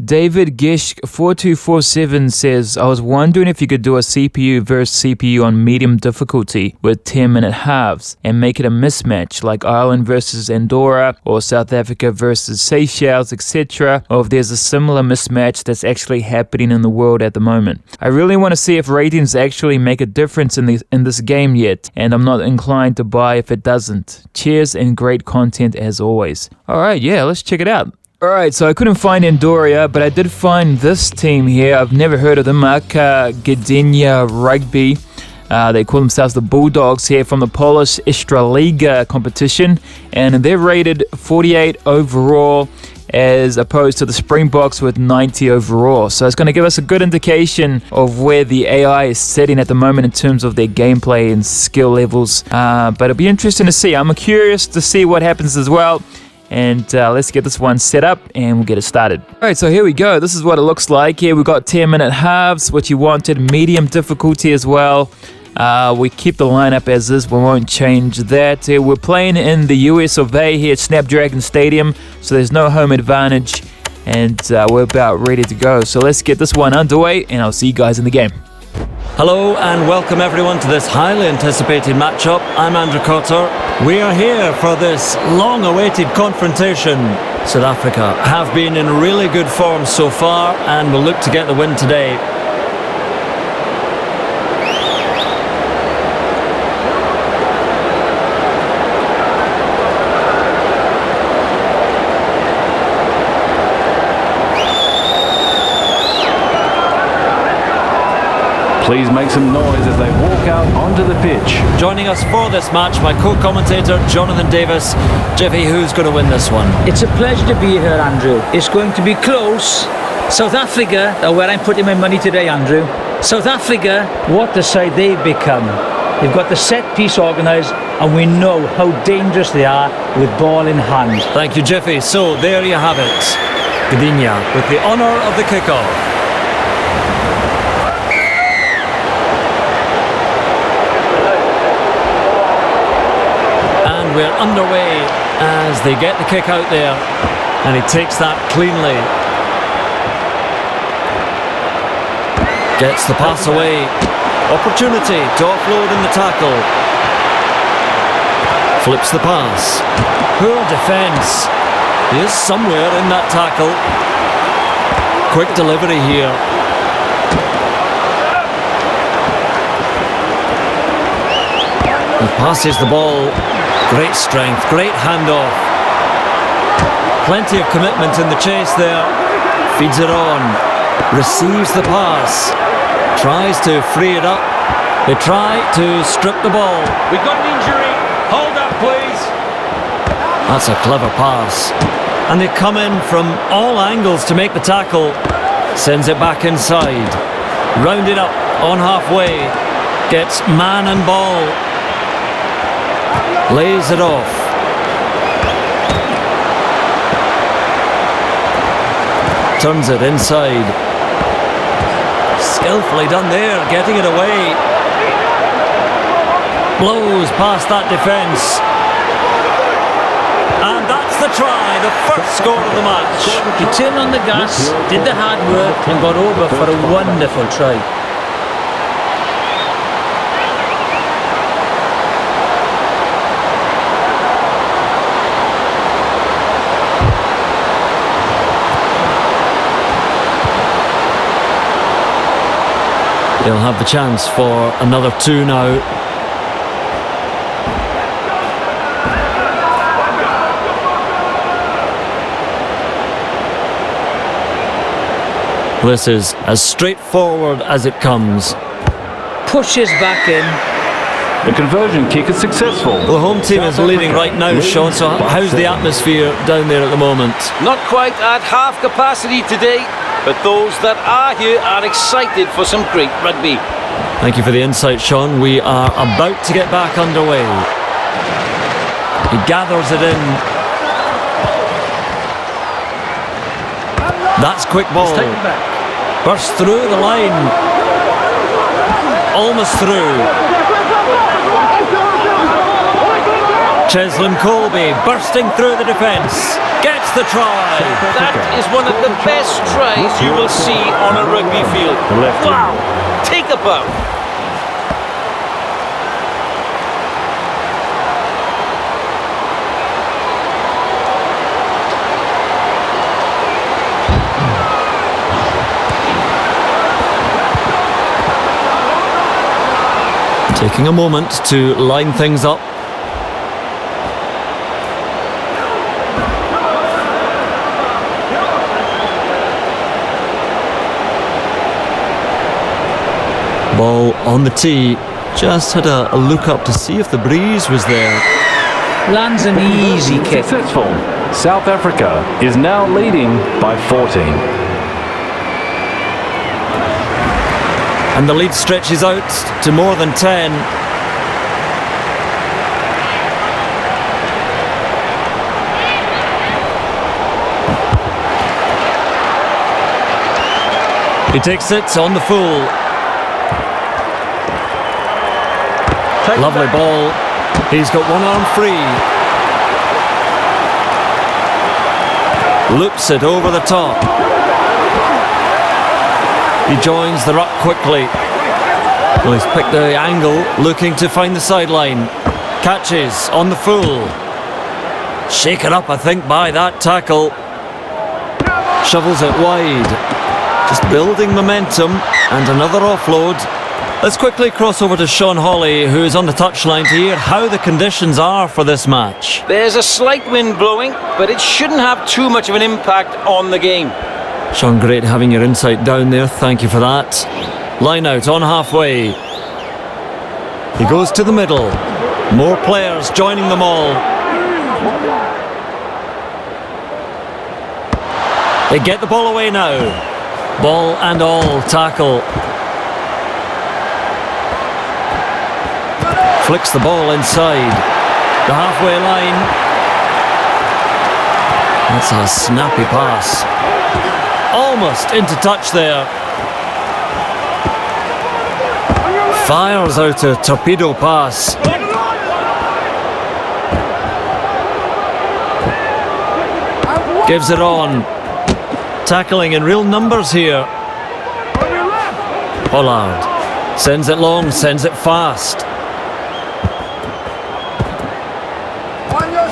David Gish 4247 says, I was wondering if you could do a CPU versus CPU on medium difficulty with 10-minute halves and make it a mismatch like Ireland versus Andorra or South Africa versus Seychelles, etc. or if there's a similar mismatch that's actually happening in the world at the moment. I really want to see if ratings actually make a difference in this game yet, and I'm not inclined to buy if it doesn't. Cheers and great content as always. Alright, yeah, let's check it out. Alright, so I couldn't find Andorra, but I did find this team here. I've never heard of them. Gdynia Rugby. They call themselves the Bulldogs here from the Polish Ekstraliga competition. And they're rated 48 overall as opposed to the Springboks with 90 overall. So it's going to give us a good indication of where the AI is sitting at the moment in terms of their gameplay and skill levels. But it'll be interesting to see. I'm curious to see what happens as well. And let's get this one set up and we'll get it started. Alright, so here we go. This is what it looks like. Here we've got 10-minute halves, which you wanted, medium difficulty as well. We keep the lineup as is, we won't change that. We're playing in the US of A here at Snapdragon Stadium, so there's no home advantage. And we're about ready to go. So let's get this one underway and I'll see you guys in the game. Hello and welcome everyone to this highly anticipated matchup. I'm Andrew Cotter. We are here for this long-awaited confrontation. South Africa have been in really good form so far and will look to get the win today. Please make some noise as they walk out onto the pitch. Joining us for this match, my co-commentator Jonathan Davis. Jeffy, who's going to win this one? It's a pleasure to be here, Andrew. It's going to be close. South Africa are where I'm putting my money today, Andrew. South Africa, what a side they've become. They've got the set piece organised and we know how dangerous they are with ball in hand. Thank you, Jeffy. So there you have it. Gdynia with the honour of the kick-off. We're underway as they get the kick out there and he takes that cleanly. Gets the pass away. Opportunity to offload in the tackle. Flips the pass. Poor defence. He is somewhere in that tackle. Quick delivery here. He passes the ball. Great strength, great handoff. Plenty of commitment in the chase there. Feeds it on. Receives the pass. Tries to free it up. They try to strip the ball. We've got an injury. Hold up, please. That's a clever pass. And they come in from all angles to make the tackle. Sends it back inside. Rounded up on halfway. Gets man and ball. Lays it off. Turns it inside. Skillfully done there, getting it away. Blows past that defence. And that's the try, the first score of the match. He turned on the gas, did the hard work and got over for a wonderful try. They'll have the chance for another two now. This is as straightforward as it comes. Pushes back in. The conversion kick is successful. The home team is leading right now, Sean, so how's the atmosphere down there at the moment? Not quite at half capacity today, but those that are here are excited for some great rugby. Thank you for the insight, Sean. We are about to get back underway. He gathers it in. That's quick ball. Burst through the line. Almost through. Cheslin Colby bursting through the defence. Gets the try. That is one of the best tries you will see on a rugby field. Wow! Take a bow. Taking a moment to line things up. Ball on the tee. Just had a look up to see if the breeze was there. Lands an easy kick. Successful. South Africa is now leading by 14. And the lead stretches out to more than 10. He takes it on the full. Lovely ball. He's got one arm free. Loops it over the top. He joins the ruck quickly. Well, he's picked the angle, looking to find the sideline. Catches on the full. Shaken up, I think, by that tackle. Shovels it wide. Just building momentum, and another offload. Let's quickly cross over to Sean Hawley, who is on the touchline, to hear how the conditions are for this match. There's a slight wind blowing, but it shouldn't have too much of an impact on the game. Sean, great having your insight down there. Thank you for that. Line out on halfway. He goes to the middle. More players joining them all. They get the ball away now. Ball and all tackle. Flicks the ball inside. The halfway line. That's a snappy pass. Almost into touch there. Fires out a torpedo pass. Gives it on. Tackling in real numbers here. Pollard sends it long, sends it fast.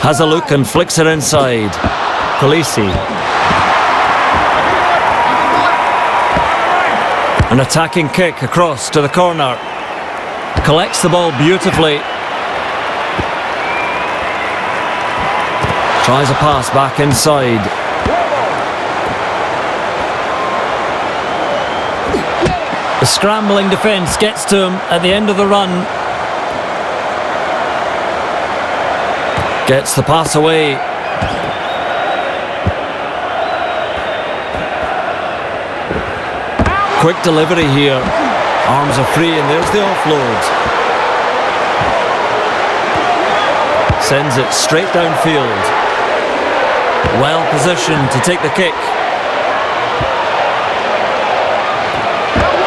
Has a look and flicks it inside. Khaleesi. An attacking kick across to the corner. Collects the ball beautifully. Tries a pass back inside. The scrambling defence gets to him at the end of the run. Gets the pass away. Quick delivery here. Arms are free and there's the offload. Sends it straight downfield. Well positioned to take the kick.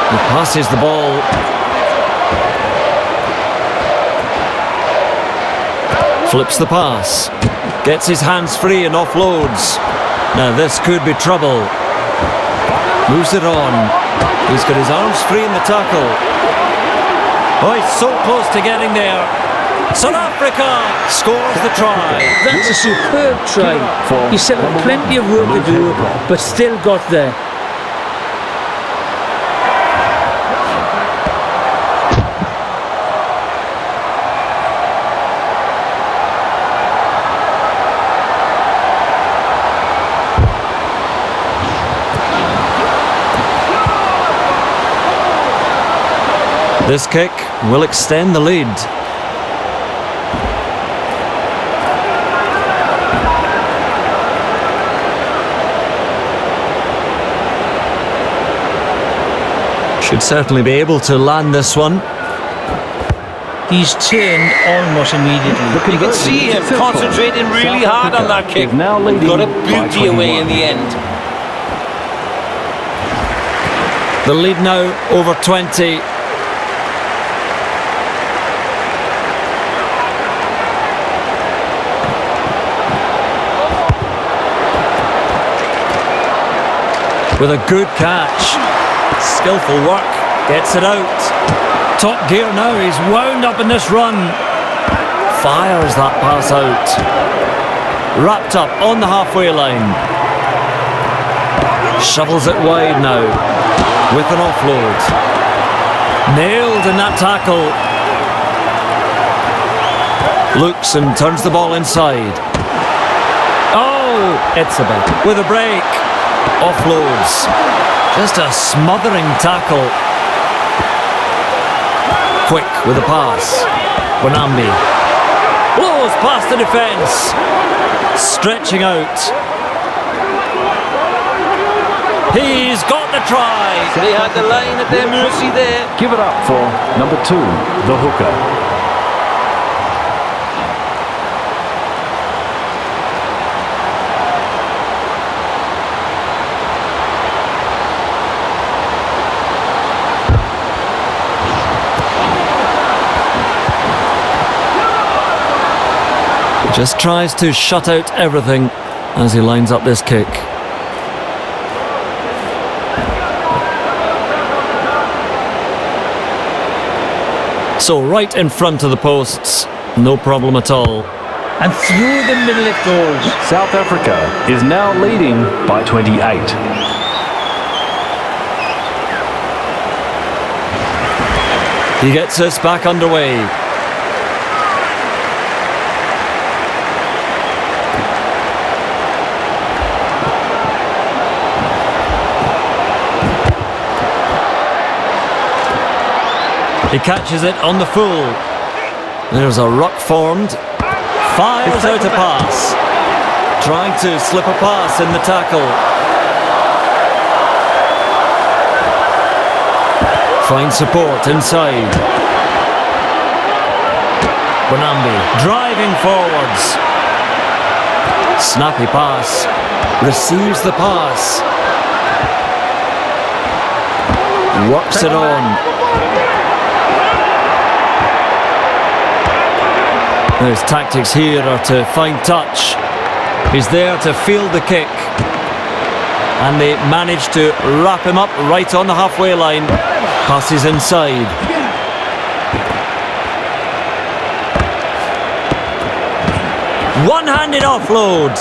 He passes the ball. Flips the pass. Gets his hands free and offloads. Now this could be trouble. Moves it on. He's got his arms free in the tackle. Oh, he's so close to getting there. South Africa scores the try. That's a superb try. He still had plenty of work to do, but still got there. This kick will extend the lead. Should certainly be able to land this one. He's turned almost immediately. You can see him concentrating really hard on that kick. Now leading Got a by beauty away 21. in the end. The lead now over 20. with a good catch. Skillful work, gets it out. Top gear now, he's wound up in this run. Fires that pass out. Wrapped up on the halfway line. Shovels it wide now with an offload. Nailed in that tackle. Looks and turns the ball inside. Oh, it's a bit with a break. Offloads. Just a smothering tackle. Quick with a pass. Bonambi blows past the defence. Stretching out. He's got the try. They had the line at their mercy there. Give it up for number 2, the hooker. Just tries to shut out everything as he lines up this kick. So right in front of the posts, no problem at all. And through the middle it goes. South Africa is now leading by 28. He gets us back underway. He catches it on the full. There's a ruck formed. Fires out a pass. Trying to slip a pass in the tackle. Finds support inside. Bonambi driving forwards. Snappy pass. Receives the pass. Works it on. His tactics here are to find touch. He's there to field the kick. And they manage to wrap him up right on the halfway line. Passes inside. One-handed offload.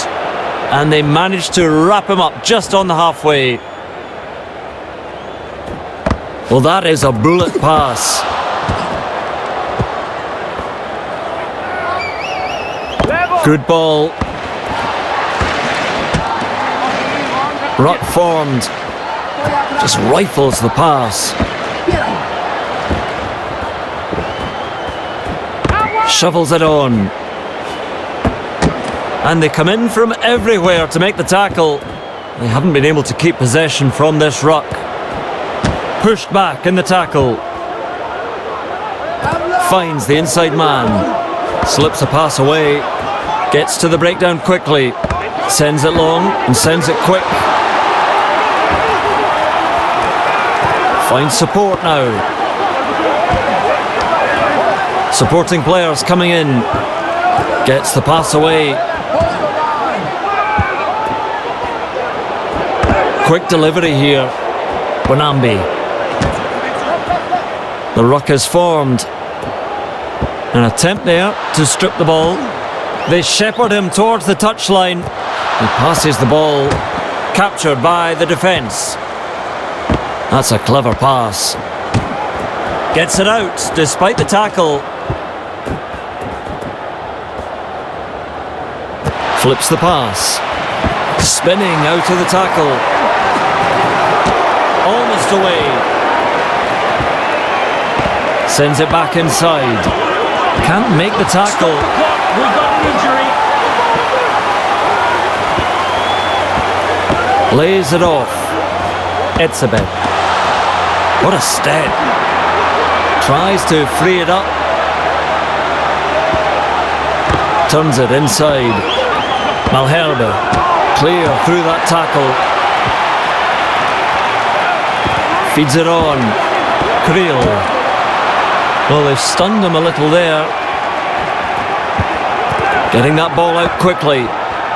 And they manage to wrap him up just on the halfway. Well, that is a bullet pass. Good ball. Ruck formed. Just rifles the pass. Shovels it on. And they come in from everywhere to make the tackle. They haven't been able to keep possession from this ruck. Pushed back in the tackle. Finds the inside man. Slips a pass away. Gets to the breakdown quickly. Sends it long and sends it quick. Finds support now. Supporting players coming in. Gets the pass away. Quick delivery here. Bonambi. The ruck is formed. An attempt there to strip the ball. They shepherd him towards the touchline. He passes the ball. Captured by the defence. That's a clever pass. Gets it out despite the tackle. Flips the pass. Spinning out of the tackle. Almost away. Sends it back inside. Can't make the tackle. We've got an injury. Lays it off. It's a bit. What a step. Tries to free it up. Turns it inside. Malherbe. Clear through that tackle. Feeds it on. Creel. Well, they've stunned him a little there. Getting that ball out quickly.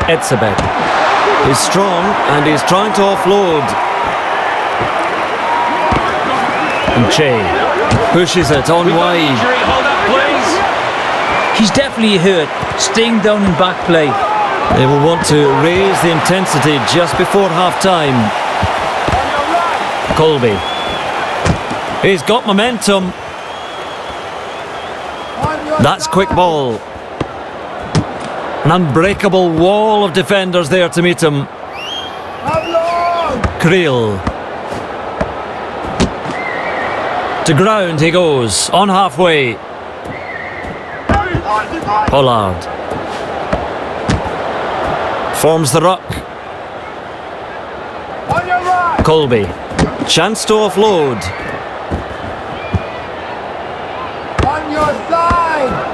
It's a bit. He's strong and he's trying to offload. And Che pushes it on wide. Hold up, please. He's definitely hurt, staying down in back play. They will want to raise the intensity just before half-time. Colby. He's got momentum. That's quick ball. An unbreakable wall of defenders there to meet him. Creel. To ground he goes, on halfway. Pollard. Forms the ruck. Colby. Chance to offload.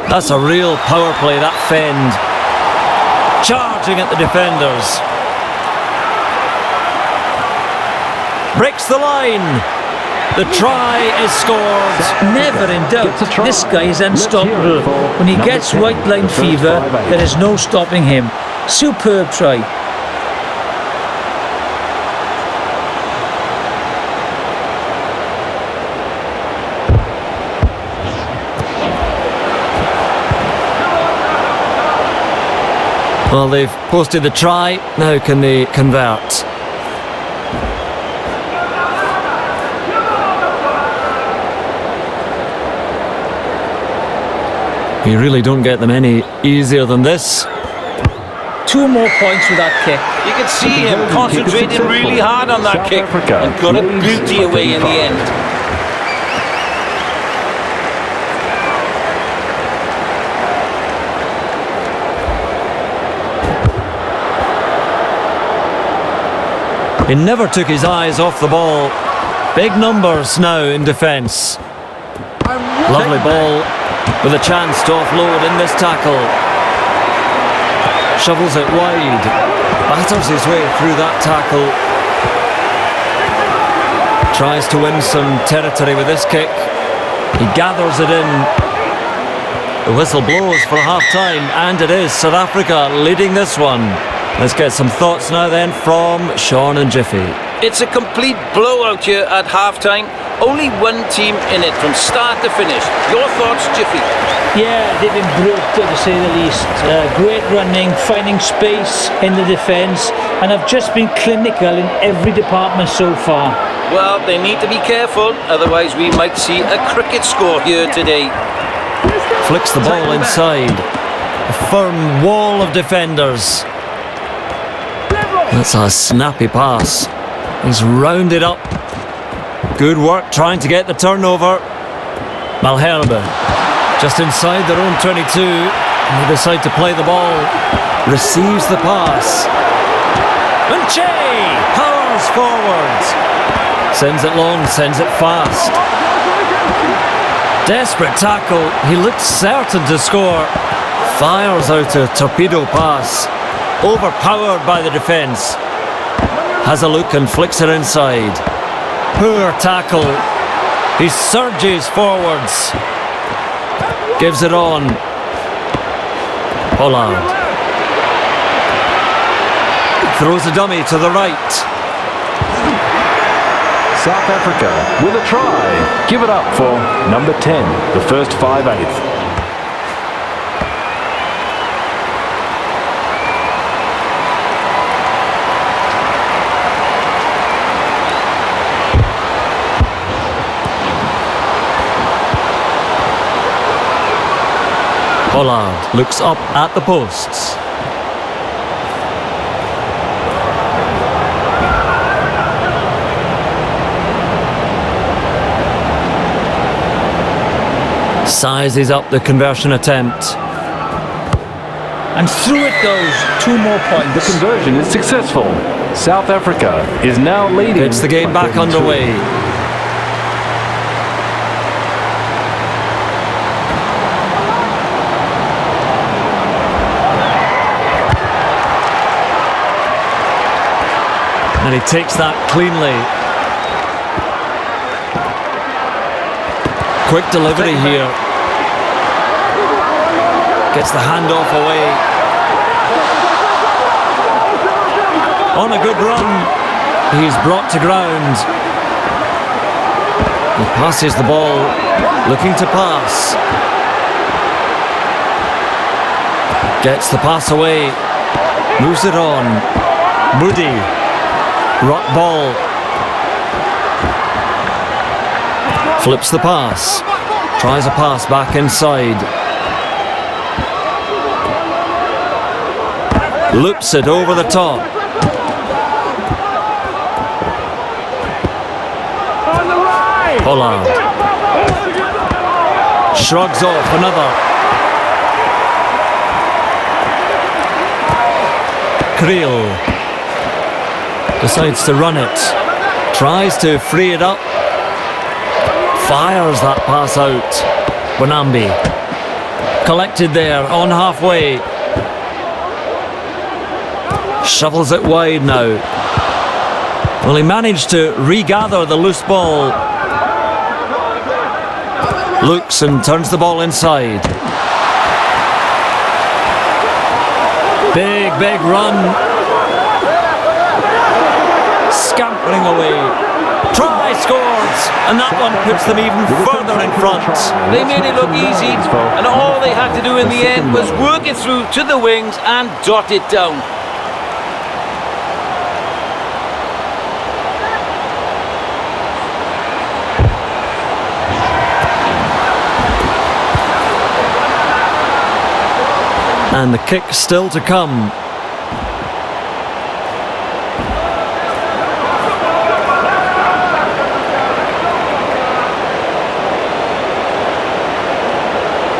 That's a real power play, that fend. Charging at the defenders. Breaks the line. The try is scored. Never in doubt, this guy is unstoppable. When he gets white line fever, there is no stopping him. Superb try. Well, they've posted the try. Now can they convert? You really don't get them any easier than this. 2 more points with that kick. You can see him concentrating really hard on that South kick Africa and got it beauty away in the end. He never took his eyes off the ball. Big numbers now in defence. Lovely ball with a chance to offload in this tackle. Shovels it wide. Batters his way through that tackle. Tries to win some territory with this kick. He gathers it in. The whistle blows for half-time, and it is South Africa leading this one. Let's get some thoughts now then from Sean and Jiffy. It's a complete blowout here at half-time. Only one team in it from start to finish. Your thoughts, Jiffy? Yeah, they've been brutal to say the least. Great running, finding space in the defence, and have just been clinical in every department so far. Well, they need to be careful, otherwise we might see a cricket score here today. Flicks the ball inside. A firm wall of defenders. That's a snappy pass. He's rounded up. Good work trying to get the turnover. Malherbe just inside their own 22. And they decide to play the ball. Receives the pass. And Che powers forward. Sends it long, sends it fast. Desperate tackle. He looked certain to score. Fires out a torpedo pass. Overpowered by the defence. Has a look and flicks it inside. Poor tackle. He surges forwards. Gives it on. Pollard. Throws a dummy to the right. South Africa with a try. Give it up for number 10, the first 5/8. Pollard looks up at the posts. Sizes up the conversion attempt. And through it goes. 2 more points. The conversion is successful. South Africa is now leading. Gets the game back underway. And he takes that cleanly. Quick delivery here. Gets the handoff away. On a good run. He's brought to ground. He passes the ball, looking to pass. Gets the pass away, moves it on. Moody, rock ball. Flips the pass, tries a pass back inside. Loops it over the top. Pollard shrugs off another. Creel decides to run it, tries to free it up, fires that pass out. Bonambi collected there on halfway, shovels it wide now. Well, he managed to regather the loose ball. Looks and turns the ball inside. Big run. Scampering away. Try scores, and that one puts them even further in front. They made it look easy, and all they had to do in the end was work it through to the wings and dot it down. And the kick still to come.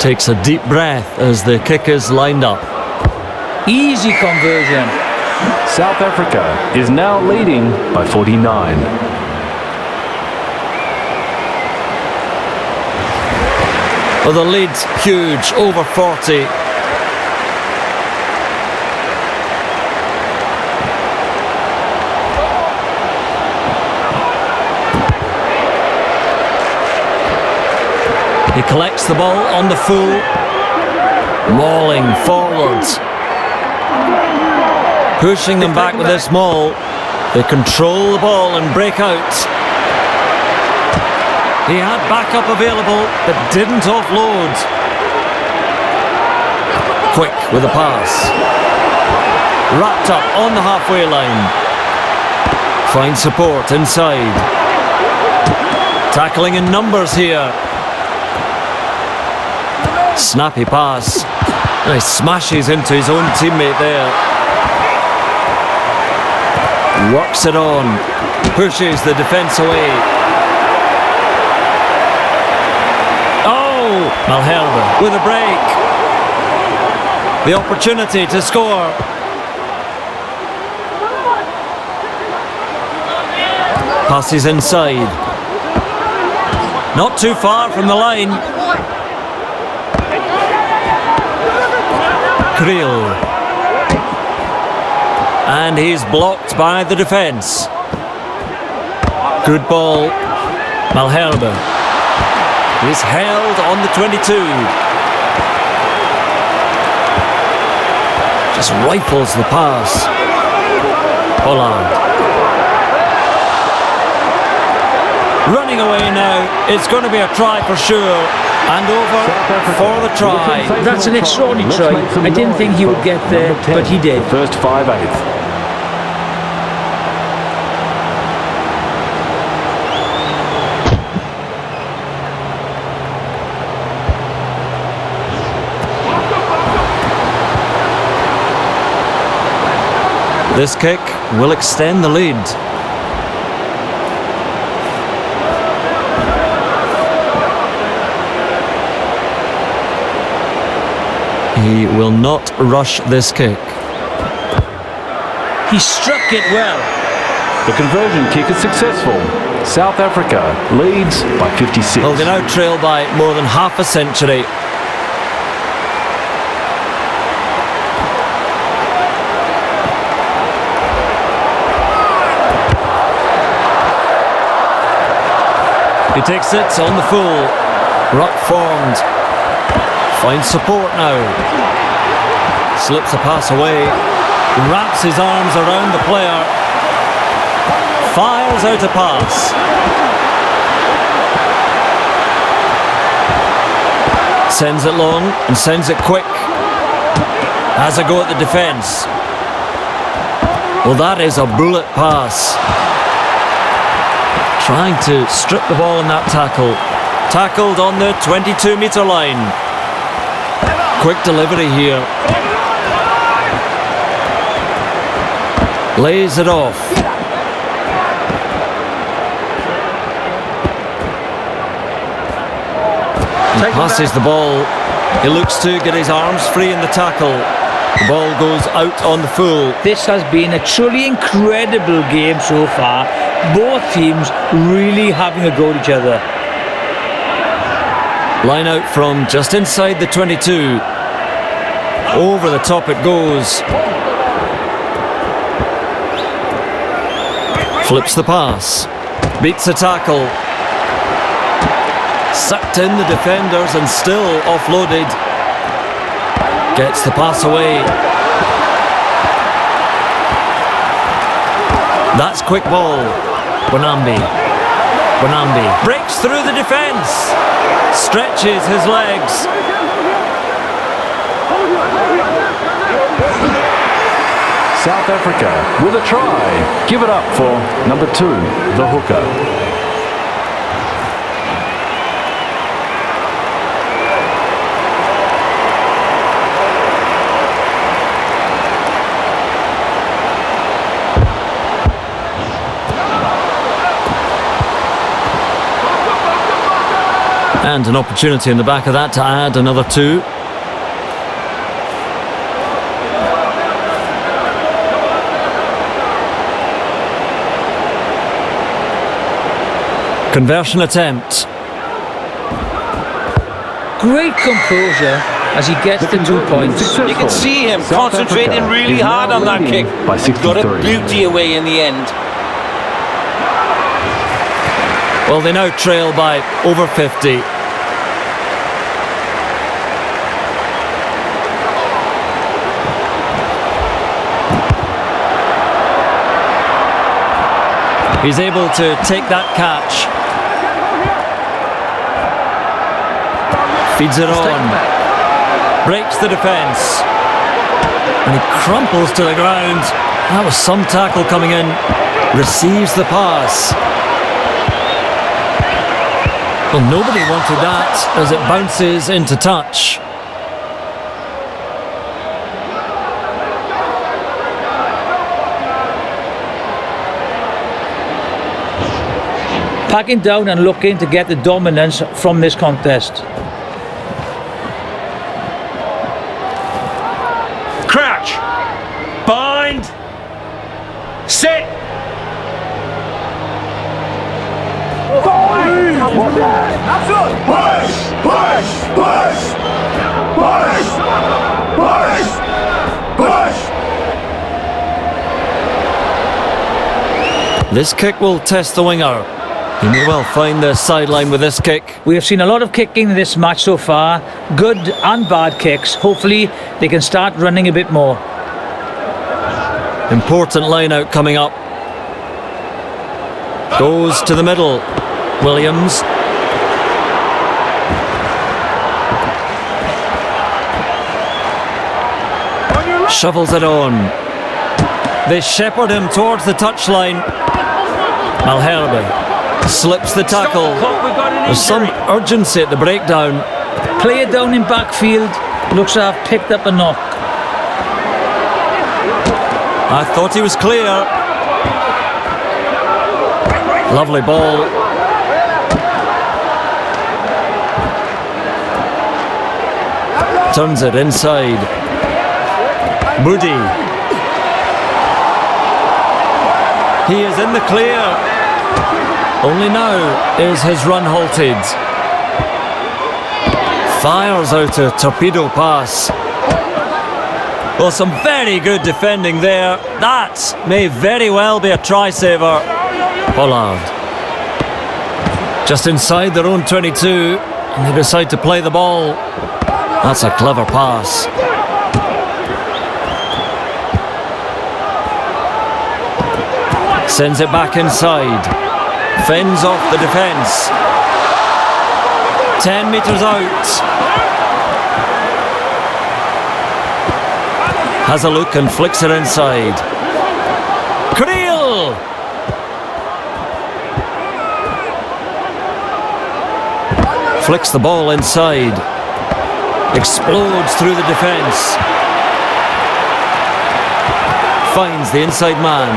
Takes a deep breath as the kick is lined up. Easy conversion. South Africa is now leading by 49. Well, the lead's huge, over 40. He collects the ball on the full, mauling forwards, pushing them back with this maul. They control the ball and break out. He had backup available but didn't offload. Quick with a pass, wrapped up on the halfway line. Finds support inside. Tackling in numbers here. Snappy pass. And he smashes into his own teammate there. Works it on. Pushes the defence away. Oh! Malherbe with a break. The opportunity to score. Passes inside. Not too far from the line. Creel. And he's blocked by the defence. Good ball. Malherbe. He's held on the 22. Just rifles the pass. Pollard. Running away now. It's going to be a try for sure. And over for the try. That's an extraordinary try. I didn't think he would get there, but he did. First 5/8. This kick will extend the lead. He will not rush this kick. He struck it well. The conversion kick is successful. South Africa leads by 56. Well, they now trail by more than half a century. He takes it on the full. Ruck formed. Finds support now. Slips a pass away. Wraps his arms around the player. Fires out a pass. Sends it long and sends it quick. Has a go at the defence. Well, that is a bullet pass. Trying to strip the ball in that tackle. Tackled on the 22-metre line. Quick delivery here. Lays it off. He passes the ball. He looks to get his arms free in the tackle. The ball goes out on the full. This has been a truly incredible game so far. Both teams really having a go at each other. Line out from just inside the 22. Over the top it goes. Flips the pass. Beats the tackle. Sucked in the defenders and still offloaded. Gets the pass away. That's quick ball. Bonambi breaks through the defence. Stretches his legs. South Africa with a try. Give it up for number 2, the hooker. And an opportunity in the back of that to add another 2. Conversion attempt. Great composure as he gets the 2 points. You can see him South concentrating Africa really is now hard on that leading kick. by 63. Got a beauty away in the end. Well, they now trail by over 50. He's able to take that catch. Feeds it on. Breaks the defence. And he crumples to the ground. That was some tackle coming in. Receives the pass. Well, nobody wanted that as it bounces into touch. Packing down and looking to get the dominance from this contest. Crouch. Bind. Sit. This kick will test the winger. He may well find the sideline with this kick. We have seen a lot of kicking in this match so far. Good and bad kicks. Hopefully they can start running a bit more. Important line out coming up. Goes to the middle. Williams. Shovels it on. They shepherd him towards the touchline. Malherbe slips the tackle. There's some urgency at the breakdown. Player down in backfield. Looks to have picked up a knock. I thought he was clear. Lovely ball. Turns it inside. Moody. He is in the clear. Only now is his run halted. Fires out a torpedo pass. Well, some very good defending there. That may very well be a try saver. Pollard. Just inside their own 22, and they decide to play the ball. That's a clever pass. Sends it back inside. Fends off the defence. 10 metres out. Has a look and flicks it inside. Creel! Flicks the ball inside. Explodes through the defence. Finds the inside man.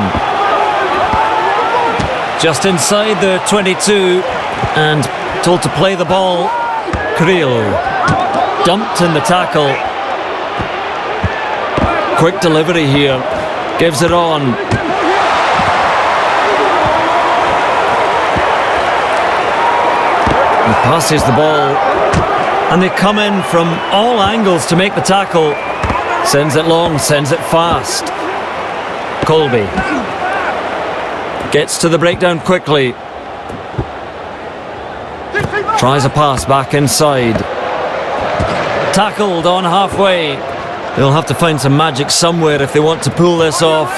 Just inside the 22 and told to play the ball. Creel. Dumped in the tackle. Quick delivery here. Gives it on. He passes the ball. And they come in from all angles to make the tackle. Sends it long, sends it fast. Colby. Gets to the breakdown quickly. Tries a pass back inside. Tackled on halfway. They'll have to find some magic somewhere if they want to pull this off.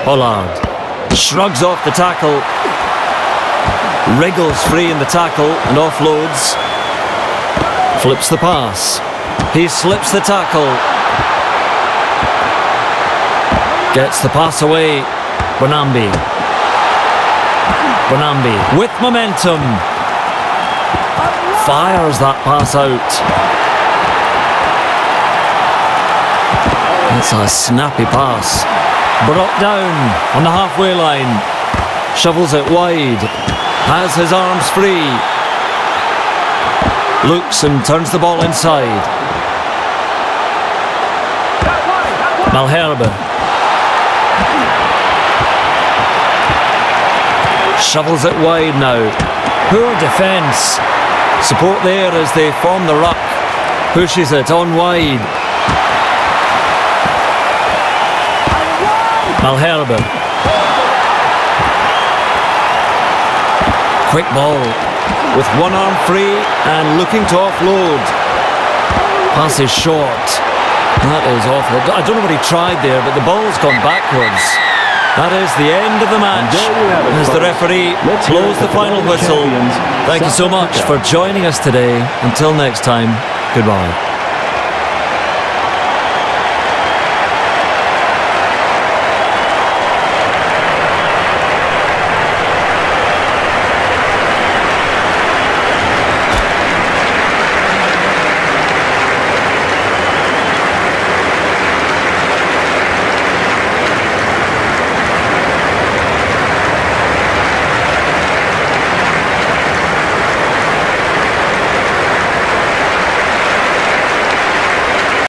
Pollard shrugs off the tackle. Wriggles free in the tackle and offloads. Flips the pass. He slips the tackle. Gets the pass away. Bonambi. Bonambi with momentum. Fires that pass out. It's a snappy pass. Brought down on the halfway line. Shovels it wide. Has his arms free. Looks and turns the ball inside. Malherbe. Shovels it wide now. Poor defence. Support there as they form the ruck. Pushes it on wide. Malherbe. Quick ball. With one arm free and looking to offload. Pass is short. That is awful. I don't know what he tried there, but the ball's gone backwards. That is the end of the match as the referee blows the final whistle. Thank you so much for joining us today. Until next time, goodbye.